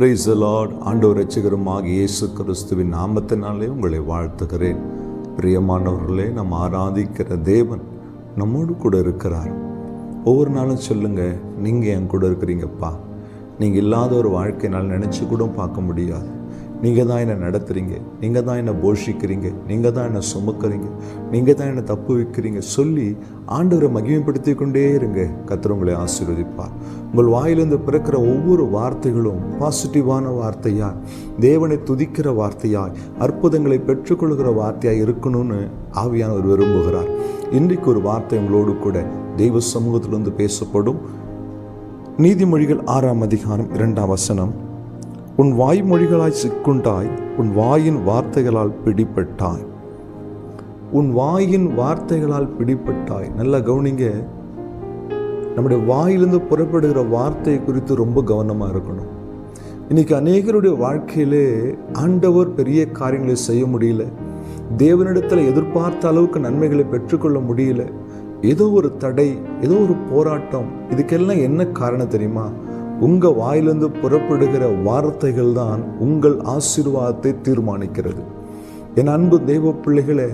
Praise the Lord. ஆண்டவர் இரட்சகருமாக இயேசு கிறிஸ்துவின் நாமத்தினாலே உங்களை வாழ்த்துகிறேன். பிரியமானவர்களே, நம்ம ஆராதிக்கிற தேவன் நம்மோடு கூட இருக்கிறார். ஒவ்வொரு நாளும் சொல்லுங்க, நீங்கள் என் கூட இருக்கிறீங்கப்பா. நீங்கள் இல்லாத ஒரு வாழ்க்கையினால் நினச்சி கூட பார்க்க முடியாது. நீங்கள் தான் என்னை நடத்துகிறீங்க, நீங்கள் தான் என்னை போஷிக்கிறீங்க, நீங்கள் தான் என்னை சுமக்கிறீங்க, நீங்கள் தான் என்னை தப்பு வைக்கிறீங்க சொல்லி ஆண்டவரை மகிமைப்படுத்தி கொண்டே இருங்க. கர்த்தர் உங்களை ஆசீர்வதிப்பார். உங்கள் வாயிலிருந்து பிறக்கிற ஒவ்வொரு வார்த்தைகளும் பாசிட்டிவான வார்த்தையாய், தேவனை துதிக்கிற வார்த்தையாய், அற்புதங்களை பெற்றுக்கொள்கிற வார்த்தையாய் இருக்கணும்னு ஆவியானவர் விரும்புகிறார். இன்றைக்கு ஒரு வார்த்தை உங்களோடு கூட தெய்வ சமூகத்திலிருந்து பேசப்படும். நீதிமொழிகள் 6ஆம் அதிகாரம் 2ஆம் வசனம். உன் வாய்மொழிகளாய் சிக்குண்டாய், உன் வாயின் வார்த்தைகளால் பிடிபட்டாய். உன் வாயின் வார்த்தைகளால் பிடிபட்டாய். நல்லா கவனிங்க. நம்முடைய வாயிலிருந்து புறப்படுகிற வார்த்தை குறித்து ரொம்ப கவனமாக இருக்கணும். இன்னைக்கு அநேகருடைய வாழ்க்கையிலே ஆண்டவர் பெரிய காரியங்களை செய்ய முடியல, தேவனிடத்தில் எதிர்பார்த்த அளவுக்கு நன்மைகளை பெற்றுக்கொள்ள முடியல. ஏதோ ஒரு தடை, ஏதோ ஒரு போராட்டம். இதுக்கெல்லாம் என்ன காரணம் தெரியுமா? உங்கள் வாயிலிருந்து புறப்படுகிற வார்த்தைகள் தான் உங்கள் ஆசீர்வாதத்தை தீர்மானிக்கிறது. என் அன்பு தெய்வ பிள்ளைகளே,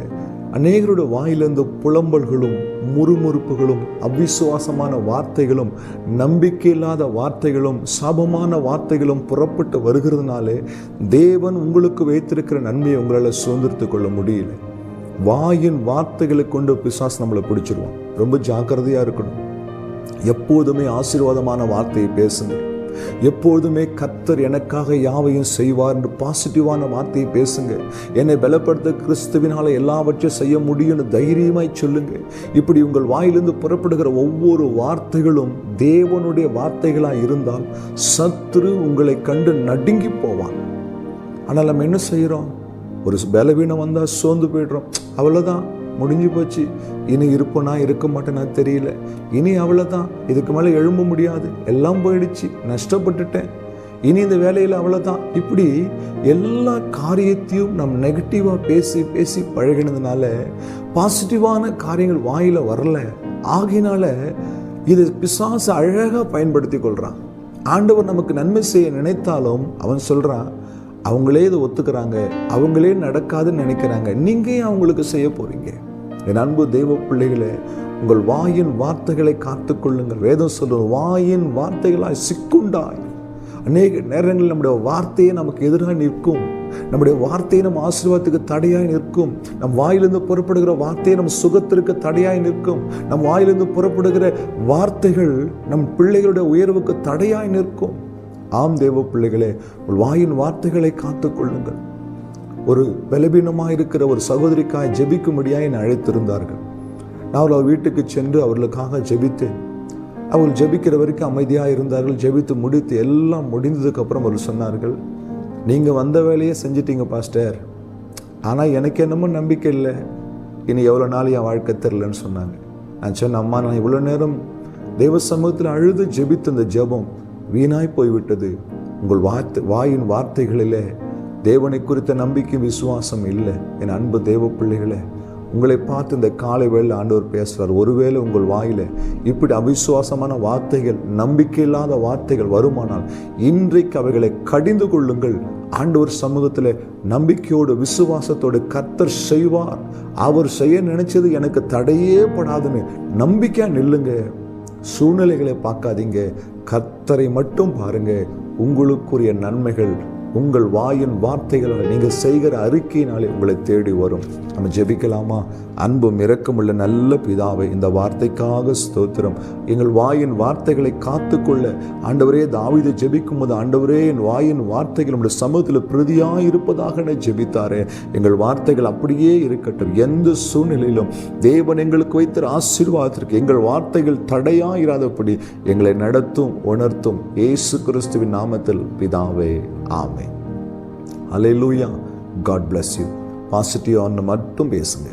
அநேகருடைய வாயிலிருந்து புலம்பல்களும் முறுமுறுப்புகளும் அவிசுவாசமான வார்த்தைகளும் நம்பிக்கையில்லாத வார்த்தைகளும் சாபமான வார்த்தைகளும் புறப்பட்டு வருகிறதுனாலே தேவன் உங்களுக்கு வைத்திருக்கிற நன்மையை உங்களால் சுதந்திரத்து கொள்ள முடியல. வாயின் வார்த்தைகளை கொண்டு பிசாசு நம்மளை பிடிச்சிருவான். ரொம்ப ஜாக்கிரதையாக இருக்கணும். எப்போதுமே ஆசீர்வாதமான வார்த்தையை பேசுங்க. எப்போதுமே கர்த்தர் எனக்காக யாவையும் செய்வார் என்று பாசிட்டிவான வார்த்தையை பேசுங்க. என்னை பலப்படுத்த கிறிஸ்துவினால எல்லாவற்றையும் செய்ய முடியும்னு தைரியமாய் சொல்லுங்க. இப்படி உங்கள் வாயிலிருந்து புறப்படுகிற ஒவ்வொரு வார்த்தைகளும் தேவனுடைய வார்த்தைகளாக இருந்தால் சத்துரு உங்களை கண்டு நடுங்கி போவான். ஆனால் நம்ம என்ன செய்கிறோம்? ஒரு பலவீனம் வந்தால் சோர்ந்து போய்ட்றோம். அவ்வளோதான், முடிஞ்சு போச்சு, இனி இருப்பேனா இருக்க மாட்டேனா தெரியல, இனி அவ்வளோதான், இதுக்கு மேலே எழும்ப முடியாது, எல்லாம் போயிடுச்சு, நஷ்டப்பட்டுட்டேன், இனி இந்த வேலையில் அவ்வளோதான். இப்படி எல்லா காரியத்தையும் நம் நெகட்டிவாக பேசி பேசி பழகினதுனால பாசிட்டிவான காரியங்கள் வாயில் வரல. ஆகினால இது பிசாசு அழகாக பயன்படுத்தி கொள்கிறான். ஆண்டவர் நமக்கு நன்மை செய்ய நினைத்தாலும் அவன் சொல்கிறான், அவங்களே இதை ஒத்துக்கிறாங்க, அவங்களே நடக்காதுன்னு நினைக்கிறாங்க, நீங்கள் ஏன் அவங்களுக்கு செய்ய போகிறீங்க? என் அன்பு தெய்வ பிள்ளைகளே, உங்கள் வாயின் வார்த்தைகளை காத்துக்கொள்ளுங்கள். வேதம் சொல்லும், வாயின் வார்த்தைகளாய் சிக்குண்டாய். அநேக நேரங்களில் நம்முடைய வார்த்தையே நமக்கு எதிராக நிற்கும். நம்முடைய வார்த்தையை நம் ஆசீர்வாதத்துக்கு தடையாய் நிற்கும். நம் வாயிலிருந்து புறப்படுகிற வார்த்தையை நம் சுகத்திற்கு தடையாய் நிற்கும். நம் வாயிலிருந்து புறப்படுகிற வார்த்தைகள் நம் பிள்ளைகளுடைய உயர்வுக்கு தடையாய் நிற்கும். ஆம் தேவ பிள்ளைகளே, உங்கள் வாயின் வார்த்தைகளை காத்துக்கொள்ளுங்கள். ஒரு பலவீனமாக இருக்கிற ஒரு சகோதரிக்காய் ஜெபிக்கும்படியாக என்னை அழைத்திருந்தார்கள். நான் அவர்கள் வீட்டுக்கு சென்று அவர்களுக்காக ஜெபித்தேன். அவர்கள் ஜெபிக்கிற வரைக்கும் அமைதியாக இருந்தார்கள். ஜெபித்து முடித்து எல்லாம் முடிந்ததுக்கப்புறம் அவர்கள் சொன்னார்கள், நீங்கள் வந்த வேலையே செஞ்சிட்டீங்க பாஸ்டர், ஆனால் எனக்கு என்னமோ நம்பிக்கை இல்லை, இனி எவ்வளோ நாள் என் வாழ்க்கை தெரிலன்னு சொன்னாங்க. நான் சொன்னேன், அம்மா, நான் இவ்வளோ நேரம் தெய்வ சமூகத்தில் அழுது ஜெபித்த இந்த ஜெபம் வீணாய் போய்விட்டது. உங்கள் வாயின் வார்த்தைகளிலே தேவனை குறித்த நம்பிக்கை விசுவாசம் இல்லை. என் அன்பு தேவ பிள்ளைகளே, உங்களை பார்த்து இந்த காலை வேளை ஆண்டவர் பேசுகிறார். ஒருவேளை உங்கள் வாயில இப்படி அவிசுவாசமான வார்த்தைகள், நம்பிக்கை இல்லாத வார்த்தைகள் வருமானால் இன்றைக்கு அவைகளை கடிந்து கொள்ளுங்கள். ஆண்டவர் சமூகத்தில் நம்பிக்கையோடு விசுவாசத்தோடு கர்த்தர் செய்வார். அவர் செய்ய நினைச்சது எனக்கு தடையே படாதுன்னு நம்பிக்கையா நில்லுங்க. சூழ்நிலைகளை பார்க்காதீங்க, கர்த்தரை மட்டும் பாருங்க. உங்களுக்குரிய நன்மைகள் உங்கள் வாயின் வார்த்தைகளால், நீங்கள் செய்கிற அறிக்கையினாலே உங்களை தேடி வரும். நம்ம ஜெபிக்கலாமா? அன்பும் இரக்கமுள்ள நல்ல பிதாவை, இந்த வார்த்தைக்காக ஸ்தோத்திரம். எங்கள் வாயின் வார்த்தைகளை காத்துக்கொள்ள ஆண்டவரே, தாவீது ஜெபிக்கும் போது, ஆண்டவரே, என் வாயின் வார்த்தைகள் நம்முடைய சமூகத்தில் பிரதியாக இருப்பதாக ஜெபித்தாரே. எங்கள் வார்த்தைகள் அப்படியே இருக்கட்டும். எந்த சூழ்நிலையிலும் தேவன் எங்களுக்கு வைத்த ஆசீர்வாதத்திற்கு எங்கள் வார்த்தைகள் தடையாயிராதபடி எங்களை நடத்தும், உணர்த்தும். இயேசு கிறிஸ்துவின் நாமத்தில் பிதாவே, ஆமென். ஹல்லேலூயா. God bless you. Positive on மட்டும் பேசுங்க.